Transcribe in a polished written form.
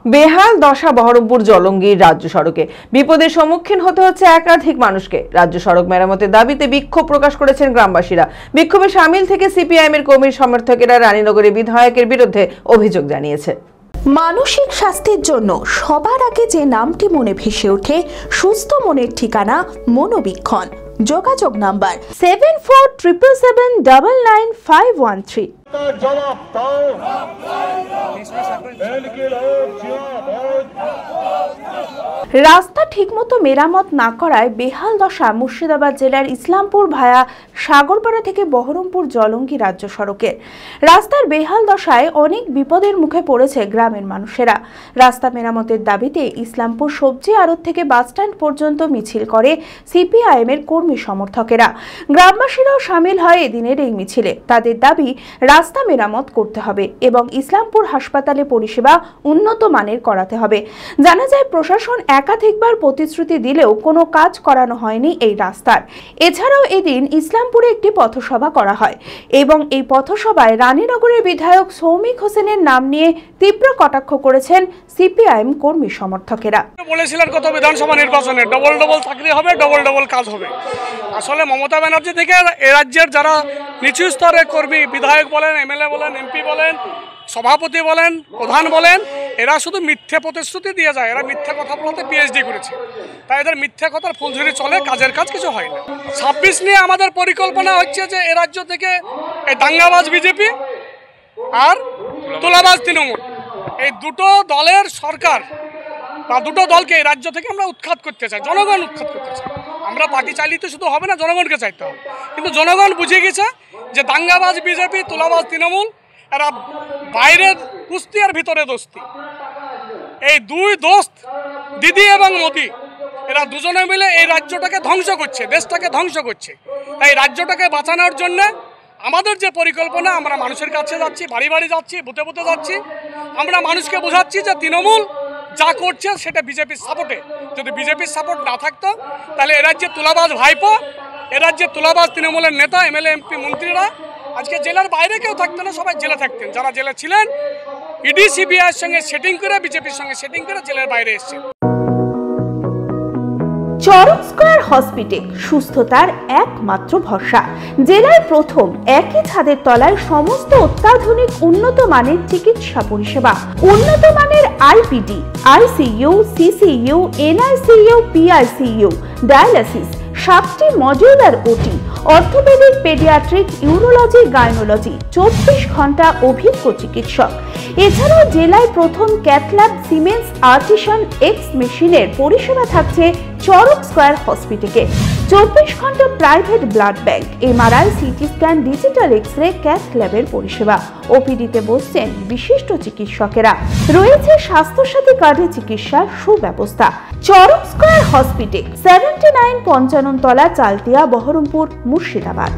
বেহাল দশা বহরমপুর জলঙ্গির রাজ্য সড়কে। বিপদের সম্মুখীন হতে হচ্ছে একাধিক মানুষকে। রাজ্য সড়ক মেরামতের দাবিতে বিক্ষোভ প্রকাশ করেছেন গ্রামবাসীরা। বিক্ষোভে সামিল থেকে সিপিআইএম এর কর্মী সমর্থকেরা রানীনগরে বিধায়কের বিরুদ্ধে অভিযোগ জানিয়েছে। মানসিক স্বাস্থ্যের জন্য সবার আগে যে নামটি মনে ভেসে ওঠে, সুস্থ মনের ঠিকানা মনোবীক্ষণ। যোগাযোগ নাম্বার 7477799513। রাস্তা ঠিকমতো মেরামত না করায় বেহাল দশা মুর্শিদাবাদ জেলার ইসলামপুর ভায়া সাগরপাড়া থেকে বহরমপুর জলঙ্গি রাজ্য সড়কের। রাস্তার বেহাল দশায় অনেক বিপদের মুখে পড়েছে গ্রামের মানুষেরা। রাস্তা মেরামতের দাবিতে ইসলামপুর সবজি আড়ত থেকে বাসস্ট্যান্ড পর্যন্ত মিছিল করে সিপিআইএম এর কর্মী সমর্থকেরা। গ্রামবাসীরাও সামিল হয় এদিনের এই মিছিলে। তাদের দাবি রাস্তা মেরামত করতে হবে এবং ইসলামপুর হাসপাতালে পরিষেবা উন্নত মানের করাতে হবে। জানা যায় প্রশাসন একাধিকবার প্রতিশ্রুতি দিলেও কোনো কাজ করানো হয়নি এই রাস্তার। এছাড়াও এদিন ইসলামপুরে একটি পথসভা করা হয় এবং এই পথসভায় রানীনগরের বিধায়ক সৌমিক হোসেনের নাম নিয়ে তীব্র কটাক্ষ করেছেন সিপিআইএম কর্মী সমর্থকেরা। বলেছিলেন কত বিধানসভা নির্বাচনে ডবল ডবল চাকরি হবে, ডবল ডবল কাজ হবে। আসলে মমতা ব্যানার্জি থেকে এ রাজ্যের যারা নিচু স্তরের কর্মী, বিধায়ক বলেন, এমএলএ বলেন, এমপি বলেন, সভাপতি বলেন, প্রধান বলেন, এরা শুধু মিথ্যে প্রতিশ্রুতি দিয়ে যায়। এরা মিথ্যে কথা বলতে পিএইচডি করেছে, তাই এদের মিথ্যে কথার ফুলঝুরি চলে, কাজের কাজ কিছু হয় না। 26 নিয়ে আমাদের পরিকল্পনা হচ্ছে যে এ রাজ্য থেকে এই দাঙ্গাবাজ বিজেপি আর তোলাবাজ তৃণমূল, এই দুটো দলের সরকার বা দুটো দলকে এই রাজ্য থেকে আমরা উৎখাত করতে চাই। জনগণ উৎখাত করতে চাই। আমরা পার্টি চাইলেই তো শুধু হবে না, জনগণকে চাইতে হবে। কিন্তু জনগণ বুঝে গেছে যে দাঙ্গাবাজ বিজেপি, তোলাবাজ তৃণমূল, এরা বাইরের কুস্তি আর ভিতরে দোস্তি। এই দুই দোস্ত দিদি এবং মোদি, এরা দুজনে মিলে এই রাজ্যটাকে ধ্বংস করছে, দেশটাকে ধ্বংস করছে। তাই রাজ্যটাকে বাঁচানোর জন্য আমাদের যে পরিকল্পনা, আমরা মানুষের কাছে যাচ্ছি, বাড়ি বাড়ি যাচ্ছি, বুথে বুথে যাচ্ছি। আমরা মানুষকে বোঝাচ্ছি যে তৃণমূল যা করছে সেটা বিজেপির সাপোর্টে। যদি বিজেপির সাপোর্ট না থাকতো তাহলে এ রাজ্যে তোলাবাজ ভাইপো, এ রাজ্যে তোলাবাজ তৃণমূলের নেতা, এমএলএ, এমপি, মন্ত্রীরা আজকে জেলার বাইরে কেউ থাকতেন না, সবাই জেলে থাকতেন। যারা জেলে ছিলেন ইডি সিবিআইয়ের সঙ্গে সেটিং করে, বিজেপির সঙ্গে সেটিং করে জেলের বাইরে এসেছেন। চরক স্কয়ার হসপিটাল সুস্থতার একমাত্র ভরসা। জেলায় প্রথম একই ছাদের তলায় সমস্ত অত্যাধুনিক উন্নত মানের চিকিৎসা পরিষেবা, উন্নত মানের IPD, ICU, CCU, NICU, PICU, dialysis, 7টি modular OT, orthopaedic, paediatric, urology, gynaecology, 24 ঘন্টা অভিজ্ঞ চিকিৎসক। এছাড়াও জেলায় প্রথম ক্যাথল্যাব, সিমেন্স, আর্টিসান এক্স মেশিনের পরিষেবা থাকছে চরক স্কয়ার হসপিটালে। 24 ঘন্টা private blood bank, MRI, CT scan, digital X-ray, cath ল্যাবের পরিষেবা। ওপিডিতে বসছেন বিশিষ্ট চিকিৎসকেরা। রয়েছে স্বাস্থ্যসাথী কার্ডে চিকিৎসার সুব্যবস্থা। চরক স্কয়ার হসপিটাল, 79 পঞ্চানন তলা, চালতিয়া, বহরমপুর, মুর্শিদাবাদ।